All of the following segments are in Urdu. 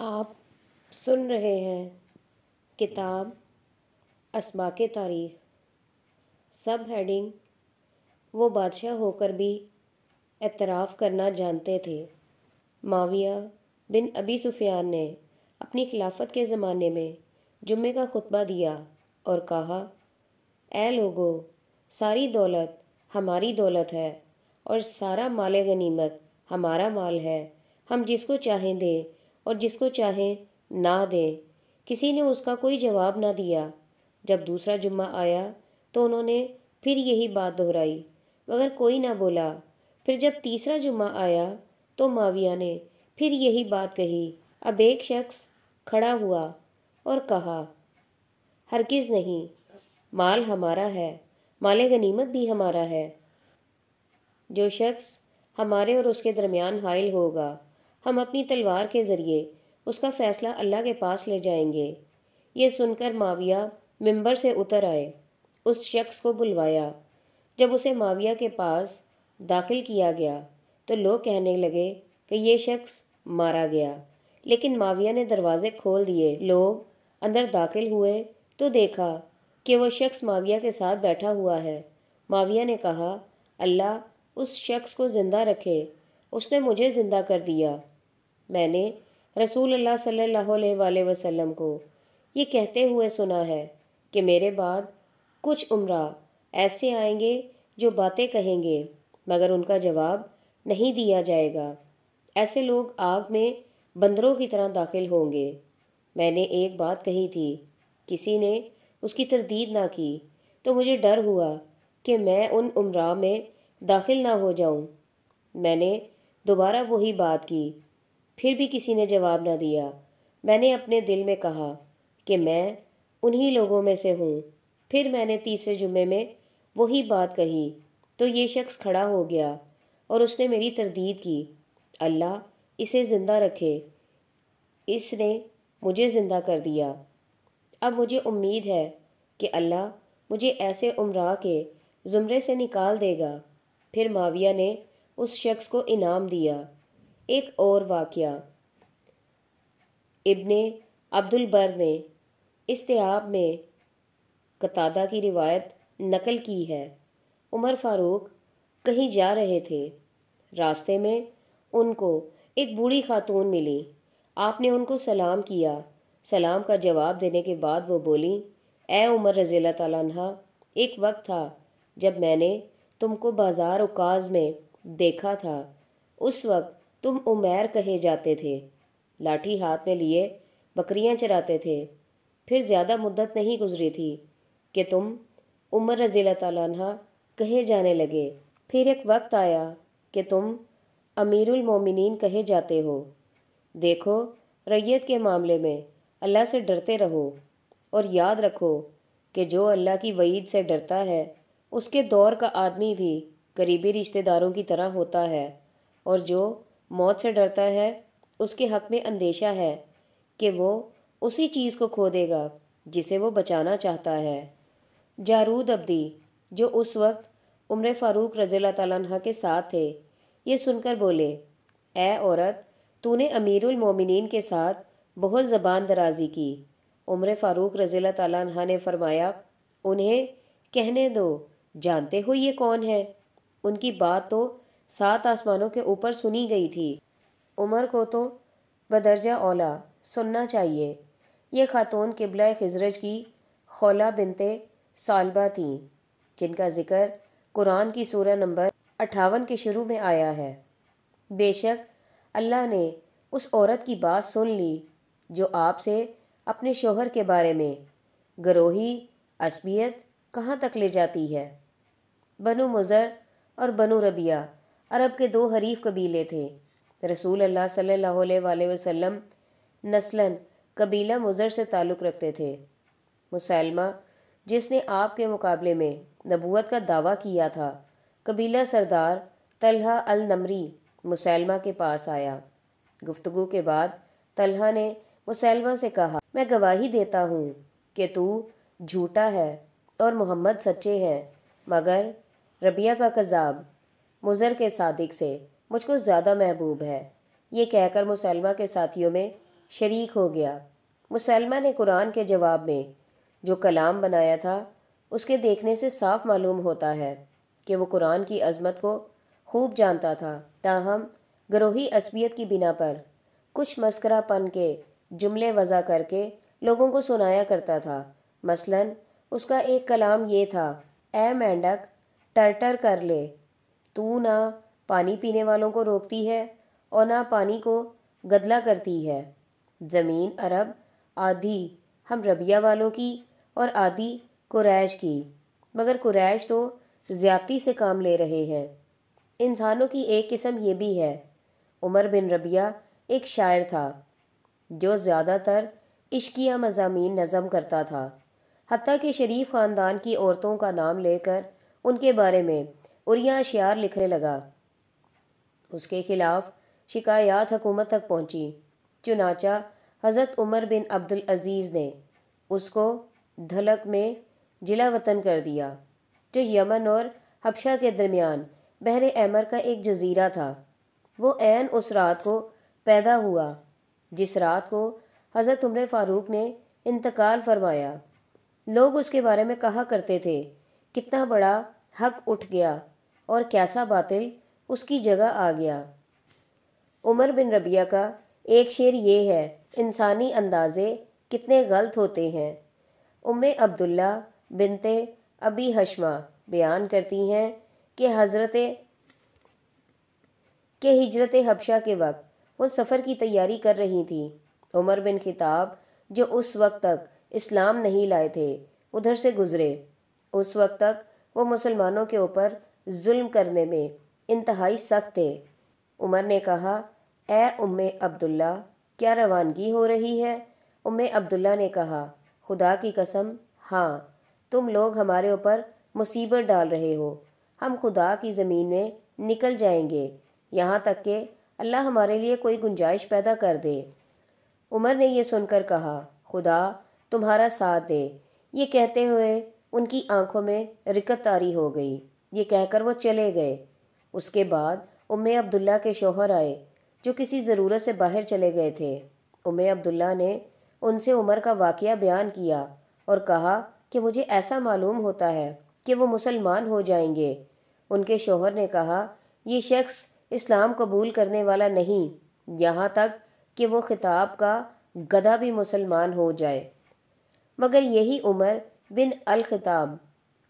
آپ سن رہے ہیں کتاب اسباق تاریخ، سب ہیڈنگ وہ بادشاہ ہو کر بھی اعتراف کرنا جانتے تھے۔ معاویہ بن ابی سفیان نے اپنی خلافت کے زمانے میں جمعے کا خطبہ دیا اور کہا، اے لوگو، ساری دولت ہماری دولت ہے اور سارا مال غنیمت ہمارا مال ہے، ہم جس کو چاہیں دیں اور جس کو چاہیں نہ دیں۔ کسی نے اس کا کوئی جواب نہ دیا۔ جب دوسرا جمعہ آیا تو انہوں نے پھر یہی بات دہرائی، مگر کوئی نہ بولا۔ پھر جب تیسرا جمعہ آیا تو معاویہ نے پھر یہی بات کہی۔ اب ایک شخص کھڑا ہوا اور کہا، ہرگز نہیں، مال ہمارا ہے، مال غنیمت بھی ہمارا ہے۔ جو شخص ہمارے اور اس کے درمیان حائل ہوگا، ہم اپنی تلوار کے ذریعے اس کا فیصلہ اللہ کے پاس لے جائیں گے۔ یہ سن کر معاویہ ممبر سے اتر آئے، اس شخص کو بلوایا۔ جب اسے معاویہ کے پاس داخل کیا گیا تو لوگ کہنے لگے کہ یہ شخص مارا گیا، لیکن معاویہ نے دروازے کھول دیے۔ لوگ اندر داخل ہوئے تو دیکھا کہ وہ شخص معاویہ کے ساتھ بیٹھا ہوا ہے۔ معاویہ نے کہا، اللہ اس شخص کو زندہ رکھے، اس نے مجھے زندہ کر دیا۔ میں نے رسول اللہ صلی اللہ علیہ وآلہ وسلم کو یہ کہتے ہوئے سنا ہے کہ میرے بعد کچھ امراء ایسے آئیں گے جو باتیں کہیں گے مگر ان کا جواب نہیں دیا جائے گا۔ ایسے لوگ آگ میں بندروں کی طرح داخل ہوں گے۔ میں نے ایک بات کہی تھی، کسی نے اس کی تردید نہ کی، تو مجھے ڈر ہوا کہ میں ان امراء میں داخل نہ ہو جاؤں۔ میں نے دوبارہ وہی بات کی، پھر بھی کسی نے جواب نہ دیا۔ میں نے اپنے دل میں کہا کہ میں انہی لوگوں میں سے ہوں۔ پھر میں نے تیسرے جمعے میں وہی بات کہی تو یہ شخص کھڑا ہو گیا اور اس نے میری تردید کی، اللہ اسے زندہ رکھے، اس نے مجھے زندہ کر دیا۔ اب مجھے امید ہے کہ اللہ مجھے ایسے امراء کے زمرے سے نکال دے گا۔ پھر معاویہ نے اس شخص کو انعام دیا۔ ایک اور واقعہ ابن عبد البر نے استیاب میں قتادہ کی روایت نقل کی ہے۔ عمر فاروق کہیں جا رہے تھے، راستے میں ان کو ایک بوڑھی خاتون ملی۔ آپ نے ان کو سلام کیا۔ سلام کا جواب دینے کے بعد وہ بولی، اے عمر رضی اللہ تعالیٰ عنہ، ایک وقت تھا جب میں نے تم کو بازار عکاظ میں دیکھا تھا، اس وقت تم عمیر کہے جاتے تھے، لاٹھی ہاتھ میں لیے بکریاں چراتے تھے۔ پھر زیادہ مدت نہیں گزری تھی کہ تم عمر رضی اللہ تعالیٰ عنہ کہے جانے لگے۔ پھر ایک وقت آیا کہ تم امیر المومنین کہے جاتے ہو۔ دیکھو، رعیت کے معاملے میں اللہ سے ڈرتے رہو اور یاد رکھو کہ جو اللہ کی وعید سے ڈرتا ہے اس کے دور کا آدمی بھی قریبی رشتہ داروں کی طرح ہوتا ہے، اور جو موت سے ڈرتا ہے اس کے حق میں اندیشہ ہے کہ وہ اسی چیز کو کھو دے گا جسے وہ بچانا چاہتا ہے۔ جارود عبدی، جو اس وقت عمر فاروق رضی اللہ تعالیٰ عنہ کے ساتھ تھے، یہ سن کر بولے، اے عورت، تو نے امیر المومنین کے ساتھ بہت زبان درازی کی۔ عمر فاروق رضی اللہ تعالیٰ عنہ نے فرمایا، انہیں کہنے دو، جانتے ہو یہ کون ہے؟ ان کی بات تو 7 آسمانوں کے اوپر سنی گئی تھی۔ عمر کو تو بدرجہ اولیٰ سننا چاہیے۔ یہ خاتون قبلہ خزرج کی خولہ بنت ثعلبہ تھیں، جن کا ذکر قرآن کی سورہ نمبر 58 کے شروع میں آیا ہے۔ بے شک اللہ نے اس عورت کی بات سن لی جو آپ سے اپنے شوہر کے بارے میں گروہی عصبیت کہاں تک لے جاتی ہے۔ بنو مضر اور بنو ربیہ عرب کے 2 حریف قبیلے تھے۔ رسول اللہ صلی اللہ علیہ وآلہ وسلم نسلاً قبیلہ مضر سے تعلق رکھتے تھے۔ مسلمہ، جس نے آپ کے مقابلے میں نبوت کا دعویٰ کیا تھا، قبیلہ سردار طلحہ النمری مسلمہ کے پاس آیا۔ گفتگو کے بعد طلحہ نے مسلمہ سے کہا، میں گواہی دیتا ہوں کہ تو جھوٹا ہے اور محمد سچے ہیں، مگر ربیہ کا کذاب مضر کے صادق سے مجھ کو زیادہ محبوب ہے۔ یہ کہہ کر مسلمہ کے ساتھیوں میں شریک ہو گیا۔ مسلمہ نے قرآن کے جواب میں جو کلام بنایا تھا اس کے دیکھنے سے صاف معلوم ہوتا ہے کہ وہ قرآن کی عظمت کو خوب جانتا تھا، تاہم گروہی عصبیت کی بنا پر کچھ مسخرہ پن کے جملے وضع کر کے لوگوں کو سنایا کرتا تھا۔ مثلاً اس کا ایک کلام یہ تھا: اے مینڈک، ٹر ٹر کر لے، تو نہ پانی پینے والوں کو روکتی ہے اور نہ پانی کو گدلا کرتی ہے۔ زمین عرب آدھی ہم ربیہ والوں کی اور آدھی قریش کی، مگر قریش تو زیادتی سے کام لے رہے ہیں۔ انسانوں کی ایک قسم یہ بھی ہے۔ عمر بن ربیہ ایک شاعر تھا جو زیادہ تر عشقیہ مضامین نظم کرتا تھا، حتیٰ کہ شریف خاندان کی عورتوں کا نام لے کر ان کے بارے میں عریاں اشعار لکھنے لگا۔ اس کے خلاف شکایات حکومت تک پہنچی، چنانچہ حضرت عمر بن عبدالعزیز نے اس کو دھلک میں جلا وطن کر دیا، جو یمن اور حبشہ کے درمیان بحر احمر کا ایک جزیرہ تھا۔ وہ عین اس رات کو پیدا ہوا جس رات کو حضرت عمر فاروق نے انتقال فرمایا۔ لوگ اس کے بارے میں کہا کرتے تھے: کتنا بڑا حق اٹھ گیا اور کیسا باطل اس کی جگہ آ گیا۔ عمر بن ربیہ کا ایک شعر یہ ہے: انسانی اندازے کتنے غلط ہوتے ہیں۔ عبداللہ بنت ابی حشمہ بیان کرتی ہیں کہ ہجرت حبشہ کے وقت وہ سفر کی تیاری کر رہی تھی۔ عمر بن خطاب جو اس وقت تک اسلام نہیں لائے تھے ادھر سے گزرے۔ اس وقت تک وہ مسلمانوں کے اوپر ظلم کرنے میں انتہائی سخت تھے۔ عمر نے کہا: اے عبداللہ، کیا روانگی ہو رہی ہے؟ عبداللہ نے کہا: خدا کی قسم، ہاں، تم لوگ ہمارے اوپر مصیبت ڈال رہے ہو۔ ہم خدا کی زمین میں نکل جائیں گے یہاں تک کہ اللہ ہمارے لیے کوئی گنجائش پیدا کر دے۔ عمر نے یہ سن کر کہا: خدا تمہارا ساتھ دے۔ یہ کہتے ہوئے ان کی آنکھوں میں رکت طاری ہو گئی۔ یہ کہہ کر وہ چلے گئے۔ اس کے بعد عبداللہ کے شوہر آئے جو کسی ضرورت سے باہر چلے گئے تھے۔ عبداللہ نے ان سے عمر کا واقعہ بیان کیا اور کہا کہ مجھے ایسا معلوم ہوتا ہے کہ وہ مسلمان ہو جائیں گے۔ ان کے شوہر نے کہا: یہ شخص اسلام قبول کرنے والا نہیں یہاں تک کہ وہ خطاب کا گدھا بھی مسلمان ہو جائے۔ مگر یہی عمر بن الخطاب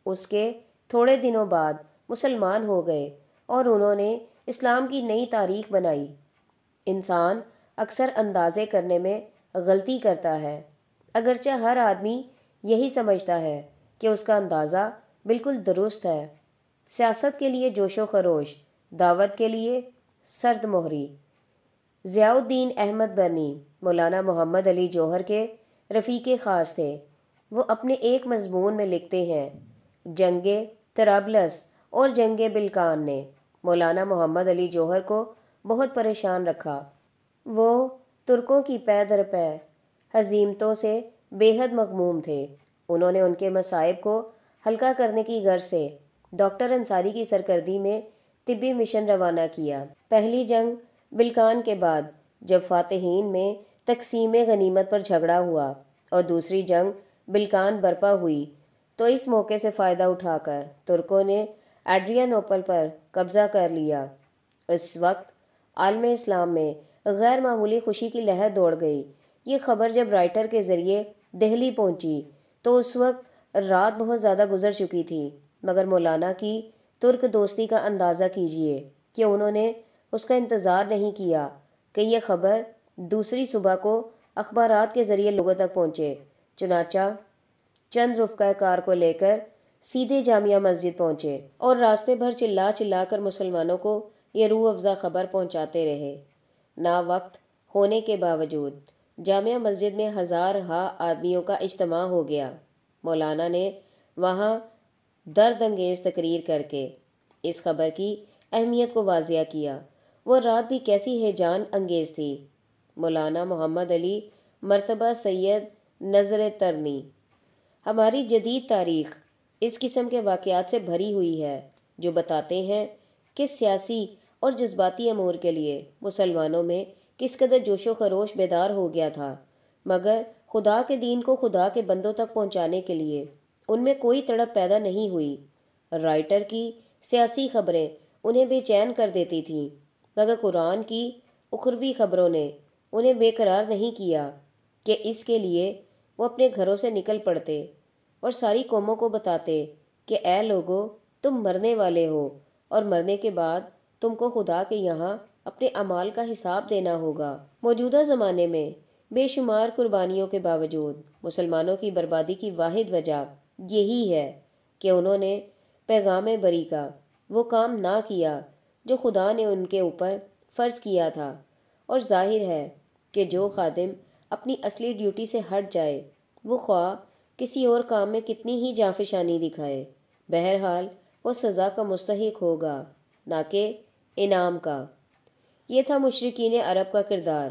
اس کے تھوڑے دنوں بعد مسلمان ہو گئے اور انہوں نے اسلام کی نئی تاریخ بنائی۔ انسان اکثر اندازے کرنے میں غلطی کرتا ہے، اگرچہ ہر آدمی یہی سمجھتا ہے کہ اس کا اندازہ بالکل درست ہے۔ سیاست کے لیے جوش و خروش، دعوت کے لیے سرد مہری۔ ضیاء الدین احمد برنی مولانا محمد علی جوہر کے رفیق خاص تھے۔ وہ اپنے ایک مضمون میں لکھتے ہیں: جنگ طرابلس اور جنگ بلقان نے مولانا محمد علی جوہر کو بہت پریشان رکھا۔ وہ ترکوں کی پے در پے ہزیمتوں سے بے حد مغموم تھے۔ انہوں نے ان کے مصائب کو ہلکا کرنے کی غرض سے ڈاکٹر انصاری کی سرکردی میں طبی مشن روانہ کیا۔ پہلی جنگ بلقان کے بعد جب فاتحین میں تقسیم غنیمت پر جھگڑا ہوا اور دوسری جنگ بلقان برپا ہوئی تو اس موقع سے فائدہ اٹھا کر ترکوں نے ایڈریانوپل پر قبضہ کر لیا۔ اس وقت عالم اسلام میں غیر معمولی خوشی کی لہر دوڑ گئی۔ یہ خبر جب رائٹر کے ذریعے دہلی پہنچی تو اس وقت رات بہت زیادہ گزر چکی تھی، مگر مولانا کی ترک دوستی کا اندازہ کیجیے کہ انہوں نے اس کا انتظار نہیں کیا کہ یہ خبر دوسری صبح کو اخبارات کے ذریعے لوگوں تک پہنچے۔ چنانچہ چند رفقا کار کو لے کر سیدھے جامعہ مسجد پہنچے اور راستے بھر چلا چلا کر مسلمانوں کو یہ روح افزا خبر پہنچاتے رہے۔ نا وقت ہونے کے باوجود جامعہ مسجد میں ہزارہا آدمیوں کا اجتماع ہو گیا۔ مولانا نے وہاں درد انگیز تقریر کر کے اس خبر کی اہمیت کو واضح کیا۔ وہ رات بھی کیسی ہیجان انگیز تھی۔ مولانا محمد علی مرتبہ سید نظر ترنی: ہماری جدید تاریخ اس قسم کے واقعات سے بھری ہوئی ہے جو بتاتے ہیں کہ سیاسی اور جذباتی امور کے لیے مسلمانوں میں کس قدر جوش و خروش بیدار ہو گیا تھا، مگر خدا کے دین کو خدا کے بندوں تک پہنچانے کے لیے ان میں کوئی تڑپ پیدا نہیں ہوئی۔ رائٹر کی سیاسی خبریں انہیں بے چین کر دیتی تھیں، مگر قرآن کی اخروی خبروں نے انہیں بے قرار نہیں کیا، کہ اس کے لیے وہ اپنے گھروں سے نکل پڑتے اور ساری قوموں کو بتاتے کہ اے لوگو، تم مرنے والے ہو اور مرنے کے بعد تم کو خدا کے یہاں اپنے اعمال کا حساب دینا ہوگا۔ موجودہ زمانے میں بے شمار قربانیوں کے باوجود مسلمانوں کی بربادی کی واحد وجہ یہی ہے کہ انہوں نے پیغام بری کا وہ کام نہ کیا جو خدا نے ان کے اوپر فرض کیا تھا، اور ظاہر ہے کہ جو خادم اپنی اصلی ڈیوٹی سے ہٹ جائے وہ خواہ کسی اور کام میں کتنی ہی جانفشانی دکھائے، بہرحال وہ سزا کا مستحق ہوگا، نہ کہ انعام کا۔ یہ تھا مشرکین عرب کا کردار۔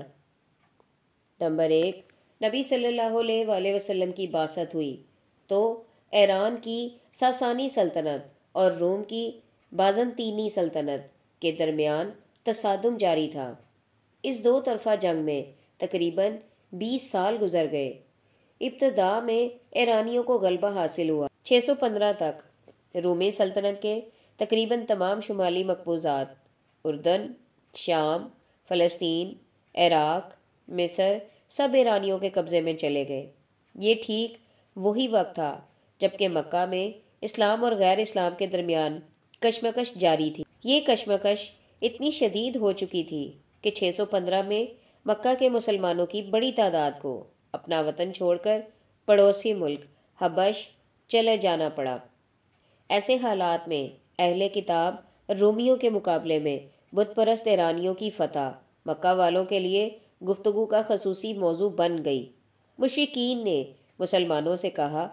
نمبر 1، نبی صلی اللہ علیہ وآلہ وسلم کی بعثت ہوئی تو ایران کی ساسانی سلطنت اور روم کی بازنطینی سلطنت کے درمیان تصادم جاری تھا۔ اس دو طرفہ جنگ میں تقریباً 20 سال گزر گئے۔ ابتدا میں ایرانیوں کو غلبہ حاصل ہوا۔ 615 تک رومی سلطنت کے تقریباً تمام شمالی مقبوضات، اردن، شام، فلسطین، عراق، مصر، سب ایرانیوں کے قبضے میں چلے گئے۔ یہ ٹھیک وہی وقت تھا جبکہ مکہ میں اسلام اور غیر اسلام کے درمیان کشمکش جاری تھی۔ یہ کشمکش اتنی شدید ہو چکی تھی کہ 615 میں مکہ کے مسلمانوں کی بڑی تعداد کو اپنا وطن چھوڑ کر پڑوسی ملک حبش چلے جانا پڑا۔ ایسے حالات میں اہل کتاب رومیوں کے مقابلے میں بت پرست ایرانیوں کی فتح مکہ والوں کے لیے گفتگو کا خصوصی موضوع بن گئی۔ مشرکین نے مسلمانوں سے کہا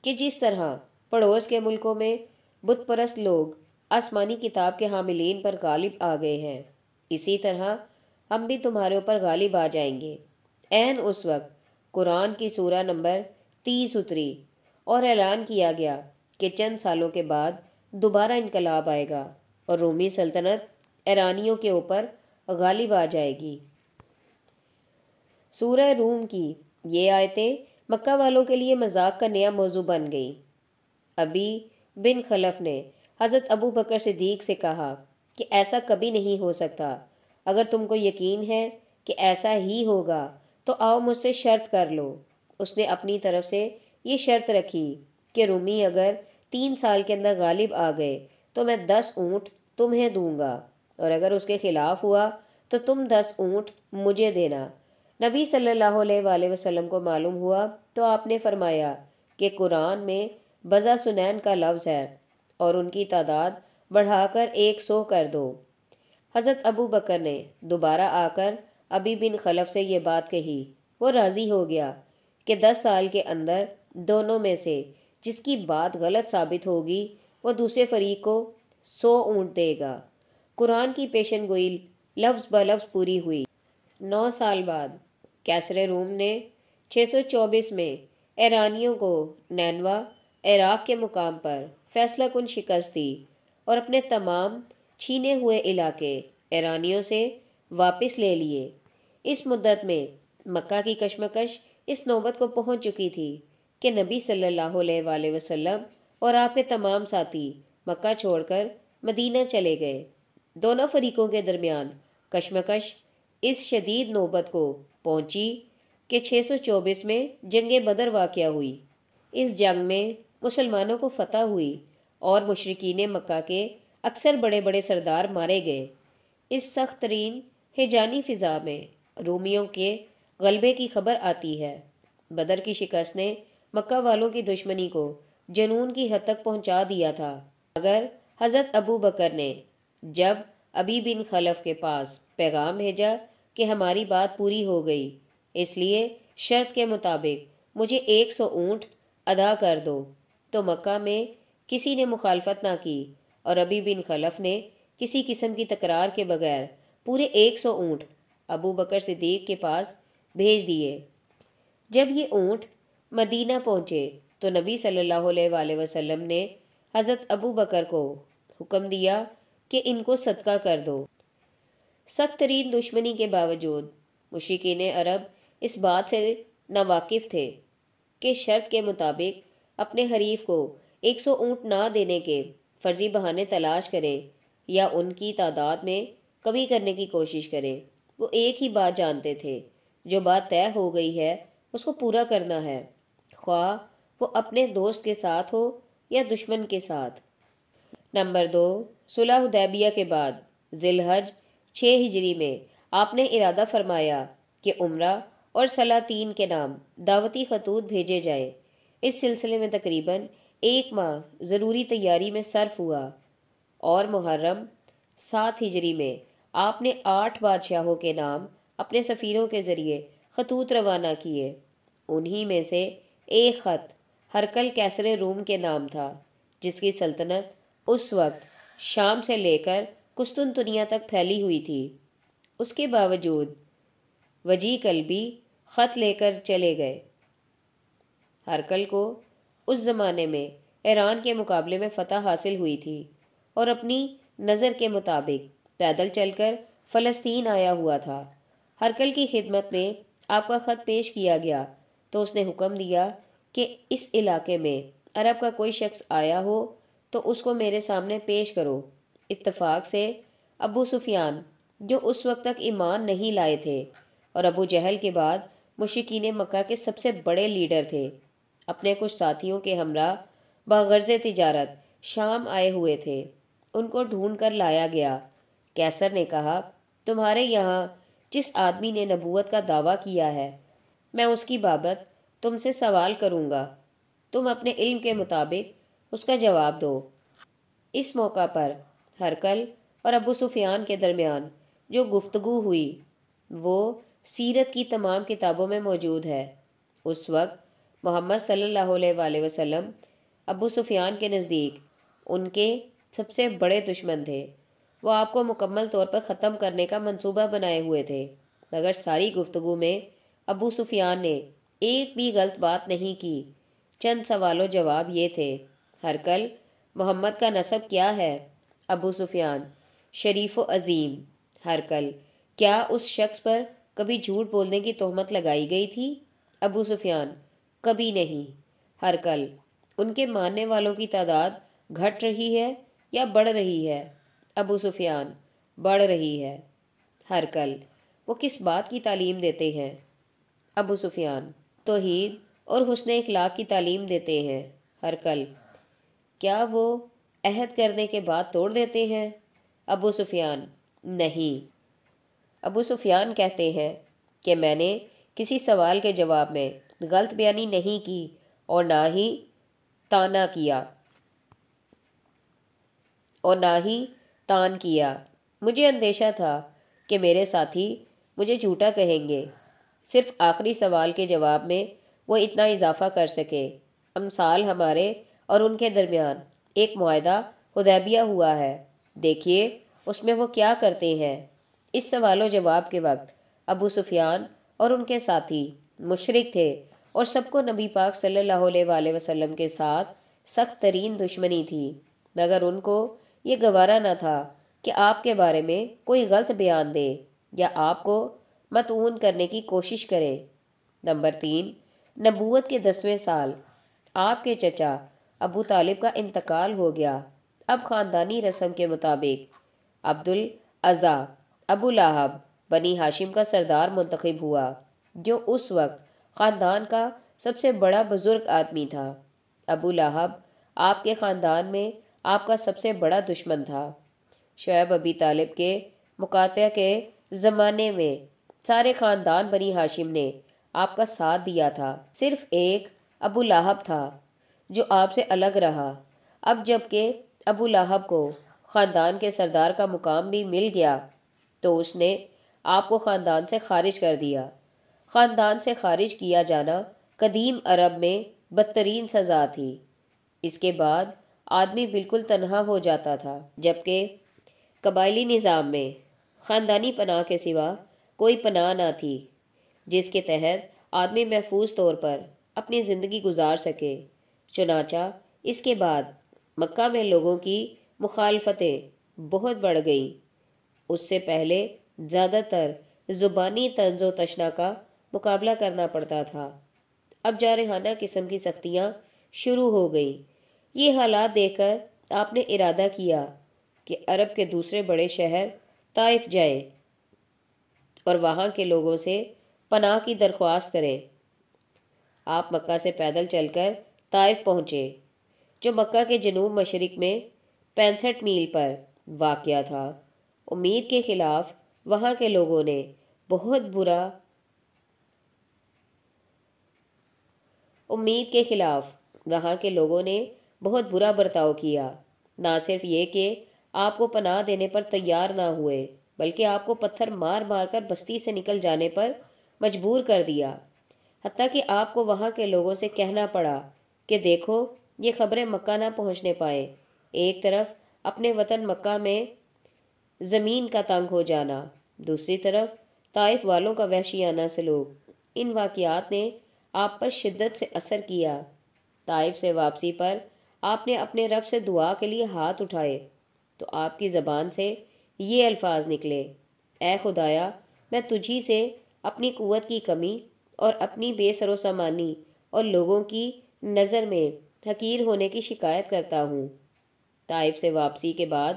کہ جس طرح پڑوس کے ملکوں میں بت پرست لوگ آسمانی کتاب کے حاملین پر غالب آ گئے ہیں، اسی طرح ہم بھی تمہارے اوپر غالب آ جائیں گے۔ عین اس وقت قرآن کی سورہ نمبر 30 اتری اور اعلان کیا گیا کہ چند سالوں کے بعد دوبارہ انقلاب آئے گا اور رومی سلطنت ایرانیوں کے اوپر غالب آ جائے گی۔ سورہ روم کی یہ آیتیں مکہ والوں کے لیے مذاق کا نیا موضوع بن گئی۔ ابی بن خلف نے حضرت ابو بکر صدیق سے کہا کہ ایسا کبھی نہیں ہو سکتا، اگر تم کو یقین ہے کہ ایسا ہی ہوگا تو آؤ مجھ سے شرط کر لو۔ اس نے اپنی طرف سے یہ شرط رکھی کہ رومی اگر 3 سال کے اندر غالب آ گئے تو میں 10 اونٹ تمہیں دوں گا، اور اگر اس کے خلاف ہوا تو تم 10 اونٹ مجھے دینا۔ نبی صلی اللہ علیہ وآلہ وسلم کو معلوم ہوا تو آپ نے فرمایا کہ قرآن میں بضع سنین کا لفظ ہے اور ان کی تعداد بڑھا کر 100 کر دو۔ حضرت ابو بکر نے دوبارہ آ کر ابی بن خلف سے یہ بات کہی۔ وہ راضی ہو گیا کہ 10 سال کے اندر دونوں میں سے جس کی بات غلط ثابت ہوگی وہ دوسرے فریق کو 100 اونٹ دے گا۔ قرآن کی پیشن گوئی لفظ بلفظ پوری ہوئی۔ 9 سال بعد کیسر روم نے 624 میں ایرانیوں کو نینوا عراق کے مقام پر فیصلہ کن شکست دی اور اپنے تمام چھینے ہوئے علاقے ایرانیوں سے واپس لے لیے۔ اس مدت میں مکہ کی کشمکش اس نوبت کو پہنچ چکی تھی کہ نبی صلی اللہ علیہ وآلہ وسلم اور آپ کے تمام ساتھی مکہ چھوڑ کر مدینہ چلے گئے۔ دونوں فریقوں کے درمیان کشمکش اس شدید نوبت کو پہنچی کہ 624 میں جنگ بدر واقع ہوئی۔ اس جنگ میں مسلمانوں کو فتح ہوئی اور مشرکین مکہ کے اکثر بڑے بڑے سردار مارے گئے۔ اس سخت ترین ہیجانی فضا میں رومیوں کے غلبے کی خبر آتی ہے۔ بدر کی شکست نے مکہ والوں کی دشمنی کو جنون کی حد تک پہنچا دیا تھا، مگر حضرت ابو بکر نے جب ابی بن خلف کے پاس پیغام بھیجا کہ ہماری بات پوری ہو گئی، اس لیے شرط کے مطابق مجھے 100 اونٹ ادا کر دو، تو مکہ میں کسی نے مخالفت نہ کی اور ابی بن خلف نے کسی قسم کی تکرار کے بغیر پورے 100 اونٹ ابو بکر صدیق کے پاس بھیج دیے۔ جب یہ اونٹ مدینہ پہنچے تو نبی صلی اللہ علیہ وآلہ وسلم نے حضرت ابو بکر کو حکم دیا کہ ان کو صدقہ کر دو۔ سخت ترین دشمنی کے باوجود مشرکین عرب اس بات سے ناواقف تھے کہ شرط کے مطابق اپنے حریف کو 100 اونٹ نہ دینے کے فرضی بہانے تلاش کریں یا ان کی تعداد میں کمی کرنے کی کوشش کریں۔ وہ ایک ہی بات جانتے تھے، جو بات طے ہو گئی ہے اس کو پورا کرنا ہے، خواہ وہ اپنے دوست کے ساتھ ہو یا دشمن کے ساتھ۔ نمبر 2، صلح حدیبیہ کے بعد ذی الحج 6 ہجری میں آپ نے ارادہ فرمایا کہ عمرہ اور سلاطین کے نام دعوتی خطوط بھیجے جائیں۔ اس سلسلے میں تقریباً 1 ماہ ضروری تیاری میں صرف ہوا، اور محرم 7 ہجری میں آپ نے 8 بادشاہوں کے نام اپنے سفیروں کے ذریعے خطوط روانہ کیے۔ انہی میں سے ایک خط ہرقل کیسر روم کے نام تھا، جس کی سلطنت اس وقت شام سے لے کر قسطنطنیہ تک پھیلی ہوئی تھی۔ اس کے باوجود وجی کلبی خط لے کر چلے گئے۔ ہرقل کو اس زمانے میں ایران کے مقابلے میں فتح حاصل ہوئی تھی اور اپنی نظر کے مطابق پیدل چل کر فلسطین آیا ہوا تھا۔ ہرقل کی خدمت میں آپ کا خط پیش کیا گیا تو اس نے حکم دیا کہ اس علاقے میں عرب کا کوئی شخص آیا ہو تو اس کو میرے سامنے پیش کرو۔ اتفاق سے ابو سفیان، جو اس وقت تک ایمان نہیں لائے تھے اور ابو جہل کے بعد مشرکین مکہ کے سب سے بڑے لیڈر تھے، اپنے کچھ ساتھیوں کے ہمراہ بغرض تجارت شام آئے ہوئے تھے۔ ان کو ڈھونڈ کر لایا گیا۔ کیسر نے کہا، تمہارے یہاں جس آدمی نے نبوت کا دعویٰ کیا ہے، میں اس کی بابت تم سے سوال کروں گا، تم اپنے علم کے مطابق اس کا جواب دو۔ اس موقع پر ہرقل اور ابو سفیان کے درمیان جو گفتگو ہوئی وہ سیرت کی تمام کتابوں میں موجود ہے۔ اس وقت محمد صلی اللہ علیہ وآلہ وسلم ابو سفیان کے نزدیک ان کے سب سے بڑے دشمن تھے۔ وہ آپ کو مکمل طور پر ختم کرنے کا منصوبہ بنائے ہوئے تھے، مگر ساری گفتگو میں ابو سفیان نے ایک بھی غلط بات نہیں کی۔ چند سوال و جواب یہ تھے: ہرقل، محمد کا نسب کیا ہے؟ ابو سفیان: شریف و عظیم۔ ہرقل: کیا اس شخص پر کبھی جھوٹ بولنے کی تہمت لگائی گئی تھی؟ ابو سفیان: کبھی نہیں۔ ہرقل: ان کے ماننے والوں کی تعداد گھٹ رہی ہے یا بڑھ رہی ہے؟ ابو سفیان: بڑھ رہی ہے۔ ہرقل: وہ کس بات کی تعلیم دیتے ہیں؟ ابو سفیان: توحید اور حسن اخلاق کی تعلیم دیتے ہیں۔ ہرقل: کیا وہ عہد کرنے کے بعد توڑ دیتے ہیں؟ ابو سفیان: نہیں۔ ابو سفیان کہتے ہیں کہ میں نے کسی سوال کے جواب میں غلط بیانی نہیں کی اور نہ ہی تان کیا۔ مجھے اندیشہ تھا کہ میرے ساتھی مجھے جھوٹا کہیں گے، صرف آخری سوال کے جواب میں وہ اتنا اضافہ کر سکے: امثال ہمارے اور ان کے درمیان ایک معاہدہ حدیبیہ ہوا ہے، دیکھیے اس میں وہ کیا کرتے ہیں۔ اس سوال و جواب کے وقت ابو سفیان اور ان کے ساتھی مشرک تھے اور سب کو نبی پاک صلی اللہ علیہ وآلہ وسلم کے ساتھ سخت ترین دشمنی تھی، مگر ان کو یہ گوارا نہ تھا کہ آپ کے بارے میں کوئی غلط بیان دے یا آپ کو مطعون کرنے کی کوشش کرے۔ نمبر 3، نبوت کے 10ویں سال آپ کے چچا ابو طالب کا انتقال ہو گیا۔ اب خاندانی رسم کے مطابق عبدالعزیٰ ابو لہب بنی ہاشم کا سردار منتخب ہوا، جو اس وقت خاندان کا سب سے بڑا بزرگ آدمی تھا۔ ابو لہب آپ کے خاندان میں آپ کا سب سے بڑا دشمن تھا۔ شعیب ابی طالب کے مقاطعہ کے زمانے میں سارے خاندان بنی ہاشم نے آپ کا ساتھ دیا تھا، صرف ایک ابو لہب تھا جو آپ سے الگ رہا۔ اب جب کہ ابو لہب کو خاندان کے سردار کا مقام بھی مل گیا تو اس نے آپ کو خاندان سے خارج کر دیا۔ خاندان سے خارج کیا جانا قدیم عرب میں بدترین سزا تھی۔ اس کے بعد آدمی بالکل تنہا ہو جاتا تھا، جبکہ قبائلی نظام میں خاندانی پناہ کے سوا کوئی پناہ نہ تھی جس کے تحت آدمی محفوظ طور پر اپنی زندگی گزار سکے۔ چنانچہ اس کے بعد مکہ میں لوگوں کی مخالفتیں بہت بڑھ گئیں۔ اس سے پہلے زیادہ تر زبانی طنز و تشنا کا مقابلہ کرنا پڑتا تھا۔ اب جارحانہ قسم کی سختیاں شروع ہو گئیں۔ یہ حالات دیکھ کر آپ نے ارادہ کیا کہ عرب کے دوسرے بڑے شہر طائف جائیں اور وہاں کے لوگوں سے پناہ کی درخواست کریں۔ آپ مکہ سے پیدل چل کر طائف پہنچے، جو مکہ کے جنوب مشرق میں 65 میل پر واقع تھا۔ امید کے خلاف وہاں کے لوگوں نے بہت برا برتاؤ کیا۔ نہ صرف یہ کہ آپ کو پناہ دینے پر تیار نہ ہوئے، بلکہ آپ کو پتھر مار مار کر بستی سے نکل جانے پر مجبور کر دیا، حتیٰ کہ آپ کو وہاں کے لوگوں سے کہنا پڑا کہ دیکھو یہ خبریں مکہ نہ پہنچنے پائیں۔ ایک طرف اپنے وطن مکہ میں زمین کا تنگ ہو جانا، دوسری طرف طائف والوں کا وحشیانہ سلوک، ان واقعات نے آپ پر شدت سے اثر کیا۔ طائف سے واپسی پر آپ نے اپنے رب سے دعا کے لیے ہاتھ اٹھائے تو آپ کی زبان سے یہ الفاظ نکلے: اے خدایا، میں تجھی سے اپنی قوت کی کمی اور اپنی بے سر و سامانی اور لوگوں کی نظر میں حقیر ہونے کی شکایت کرتا ہوں۔ طائف سے واپسی کے بعد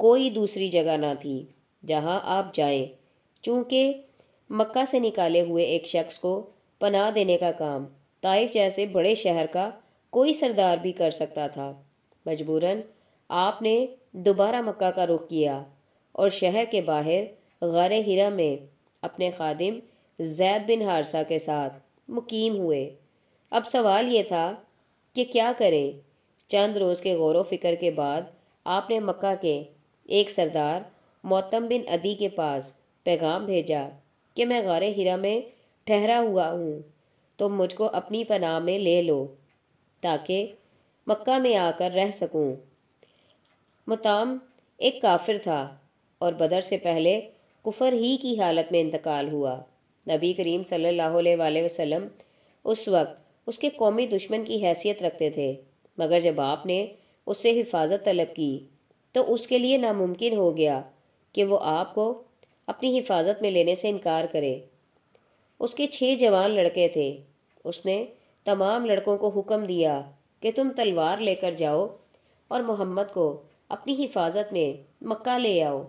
کوئی دوسری جگہ نہ تھی جہاں آپ جائیں، چونکہ مکہ سے نکالے ہوئے ایک شخص کو پناہ دینے کا کام طائف جیسے بڑے شہر کا کوئی سردار بھی کر سکتا تھا۔ مجبوراً آپ نے دوبارہ مکہ کا رخ کیا اور شہر کے باہر غار حرا میں اپنے خادم زید بن حارثہ کے ساتھ مقیم ہوئے۔ اب سوال یہ تھا کہ کیا کریں؟ چند روز کے غور و فکر کے بعد آپ نے مکہ کے ایک سردار معتم بن عدی کے پاس پیغام بھیجا کہ میں غار حرا میں ٹھہرا ہوا ہوں، تم مجھ کو اپنی پناہ میں لے لو تاکہ مکہ میں آ کر رہ سکوں۔ معتم ایک کافر تھا اور بدر سے پہلے کفر ہی کی حالت میں انتقال ہوا۔ نبی کریم صلی اللہ علیہ وآلہ وسلم اس وقت اس کے قومی دشمن کی حیثیت رکھتے تھے، مگر جب آپ نے اس سے حفاظت طلب کی تو اس کے لیے ناممکن ہو گیا کہ وہ آپ کو اپنی حفاظت میں لینے سے انکار کرے۔ اس کے 6 جوان لڑکے تھے۔ اس نے تمام لڑکوں کو حکم دیا کہ تم تلوار لے کر جاؤ اور محمد کو اپنی حفاظت میں مکہ لے آؤ۔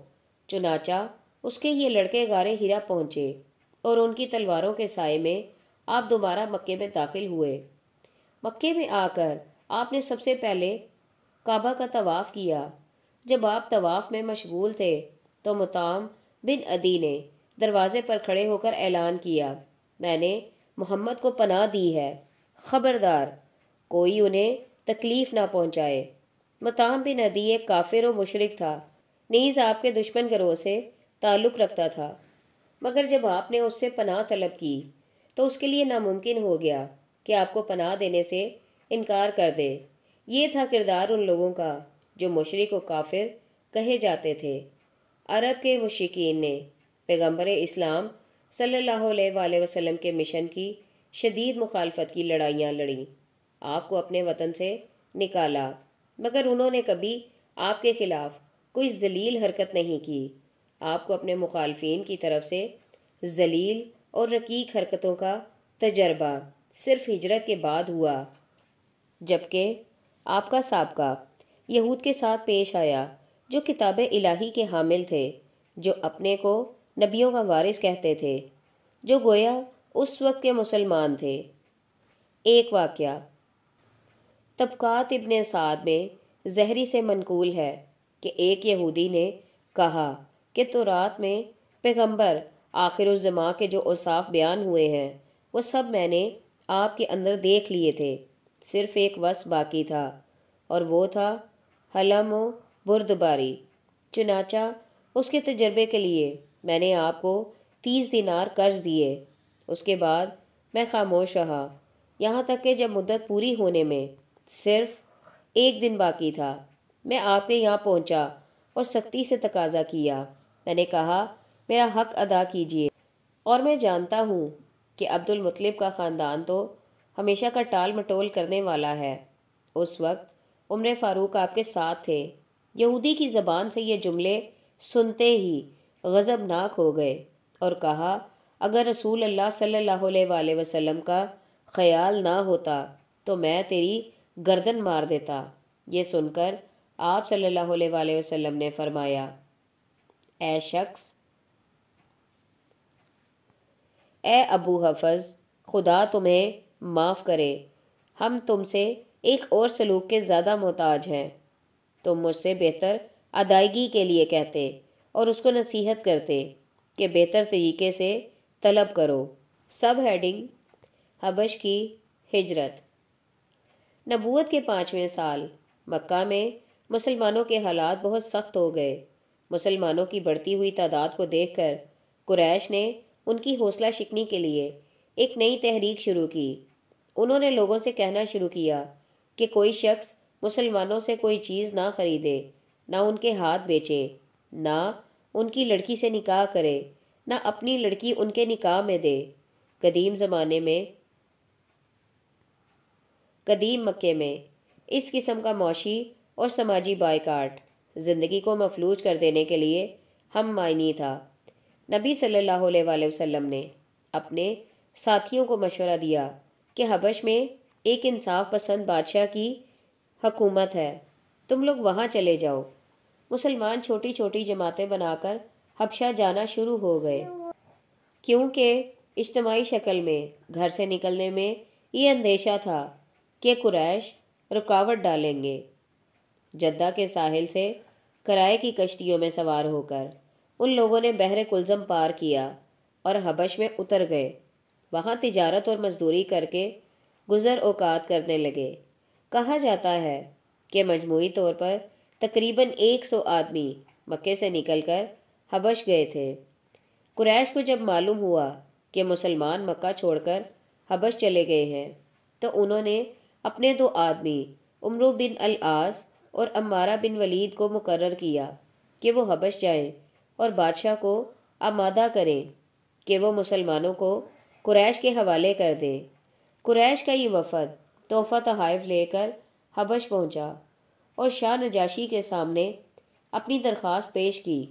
چنانچہ اس کے یہ لڑکے غار حرا پہنچے اور ان کی تلواروں کے سائے میں آپ دوبارہ مکے میں داخل ہوئے۔ مکے میں آ کر آپ نے سب سے پہلے کعبہ کا طواف کیا۔ جب آپ طواف میں مشغول تھے تو معتم بن عدی نے دروازے پر کھڑے ہو کر اعلان کیا: میں نے محمد کو پناہ دی ہے، خبردار کوئی انہیں تکلیف نہ پہنچائے۔ معتم بن عدی ایک کافر و مشرک تھا، نیز آپ کے دشمن گروہ سے تعلق رکھتا تھا، مگر جب آپ نے اس سے پناہ طلب کی تو اس کے لیے ناممکن ہو گیا کہ آپ کو پناہ دینے سے انکار کر دے۔ یہ تھا کردار ان لوگوں کا جو مشرک و کافر کہے جاتے تھے۔ عرب کے مشرکین نے پیغمبر اسلام صلی اللہ علیہ وآلہ وسلم کے مشن کی شدید مخالفت کی لڑائیاں لڑیں، آپ کو اپنے وطن سے نکالا، مگر انہوں نے کبھی آپ کے خلاف کوئی ذلیل حرکت نہیں کی۔ آپ کو اپنے مخالفین کی طرف سے ذلیل اور رقیق حرکتوں کا تجربہ صرف ہجرت کے بعد ہوا، جبکہ آپ کا سابقہ یہود کے ساتھ پیش آیا، جو کتاب الہی کے حامل تھے، جو اپنے کو نبیوں کا وارث کہتے تھے، جو گویا اس وقت کے مسلمان تھے۔ ایک واقعہ طبقات ابن سعد میں زہری سے منقول ہے کہ ایک یہودی نے کہا کہ تورات میں پیغمبر آخر الزماں کے جو اوصاف بیان ہوئے ہیں وہ سب میں نے آپ کے اندر دیکھ لیے تھے، صرف ایک وصف باقی تھا اور وہ تھا حلم و بردباری۔ چنانچہ اس کے تجربے کے لیے میں نے آپ کو 30 دینار قرض دیے۔ اس کے بعد میں خاموش رہا، یہاں تک کہ جب مدت پوری ہونے میں صرف 1 دن باقی تھا، میں آپ کے یہاں پہنچا اور سختی سے تقاضا کیا۔ میں نے کہا میرا حق ادا کیجیے، اور میں جانتا ہوں کہ عبد المطلب کا خاندان تو ہمیشہ کا ٹال مٹول کرنے والا ہے۔ اس وقت عمر فاروق آپ کے ساتھ تھے۔ یہودی کی زبان سے یہ جملے سنتے ہی غضبناک ہو گئے اور کہا اگر رسول اللہ صلی اللہ علیہ وآلہ وسلم کا خیال نہ ہوتا تو میں تیری گردن مار دیتا۔ یہ سن کر آپ صلی اللہ علیہ وآلہ وسلم نے فرمایا اے ابو حفظ، خدا تمہیں معاف کرے، ہم تم سے ایک اور سلوک کے زیادہ محتاج ہیں۔ تم مجھ سے بہتر ادائیگی کے لیے کہتے اور اس کو نصیحت کرتے کہ بہتر طریقے سے طلب کرو۔ سب ہیڈنگ: حبش کی ہجرت۔ نبوت کے 5ویں سال مکہ میں مسلمانوں کے حالات بہت سخت ہو گئے۔ مسلمانوں کی بڑھتی ہوئی تعداد کو دیکھ کر قریش نے ان کی حوصلہ شکنی کے لیے ایک نئی تحریک شروع کی۔ انہوں نے لوگوں سے کہنا شروع کیا کہ کوئی شخص مسلمانوں سے کوئی چیز نہ خریدے، نہ ان کے ہاتھ بیچے، نہ ان کی لڑکی سے نکاح کرے، نہ اپنی لڑکی ان کے نکاح میں دے۔ قدیم مکے میں اس قسم کا معاشی اور سماجی بائیکاٹ زندگی کو مفلوج کر دینے کے لیے ہم معنی تھا۔ نبی صلی اللہ علیہ وآلہ وسلم نے اپنے ساتھیوں کو مشورہ دیا کہ حبش میں ایک انصاف پسند بادشاہ کی حکومت ہے، تم لوگ وہاں چلے جاؤ۔ مسلمان چھوٹی چھوٹی جماعتیں بنا کر حبشہ جانا شروع ہو گئے، کیونکہ اجتماعی شکل میں گھر سے نکلنے میں یہ اندیشہ تھا کہ قریش رکاوٹ ڈالیں گے۔ جدہ کے ساحل سے کرائے کی کشتیوں میں سوار ہو کر ان لوگوں نے بحر کلزم پار کیا اور حبش میں اتر گئے۔ وہاں تجارت اور مزدوری کر کے گزر اوقات کرنے لگے۔ کہا جاتا ہے کہ مجموعی طور پر تقریباً 100 آدمی مکے سے نکل کر حبش گئے تھے۔ قریش کو جب معلوم ہوا کہ مسلمان مکہ چھوڑ کر حبش چلے گئے ہیں تو انہوں نے اپنے 2 آدمی عمرو بن العاص اور عمارہ بن ولید کو مقرر کیا کہ وہ حبش جائیں اور بادشاہ کو آمادہ کریں کہ وہ مسلمانوں کو قریش کے حوالے کر دیں۔ قریش کا یہ وفد تحفہ تحائف لے کر حبش پہنچا اور شاہ نجاشی کے سامنے اپنی درخواست پیش کی۔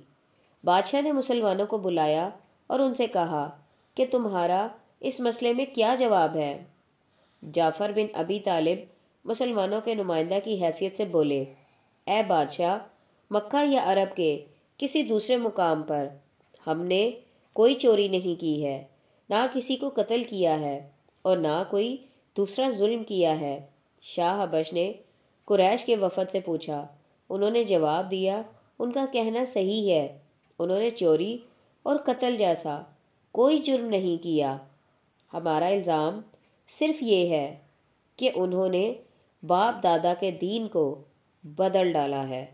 بادشاہ نے مسلمانوں کو بلایا اور ان سے کہا کہ تمہارا اس مسئلے میں کیا جواب ہے؟ جعفر بن ابی طالب مسلمانوں کے نمائندہ کی حیثیت سے بولے، اے بادشاہ، مکہ یا عرب کے کسی دوسرے مقام پر ہم نے کوئی چوری نہیں کی ہے، نہ کسی کو قتل کیا ہے اور نہ کوئی دوسرا ظلم کیا ہے۔ شاہ حبش نے قریش کے وفد سے پوچھا، انہوں نے جواب دیا ان کا کہنا صحیح ہے، انہوں نے چوری اور قتل جیسا کوئی جرم نہیں کیا، ہمارا الزام صرف یہ ہے کہ انہوں نے باپ دادا کے دین کو بدل ڈالا ہے۔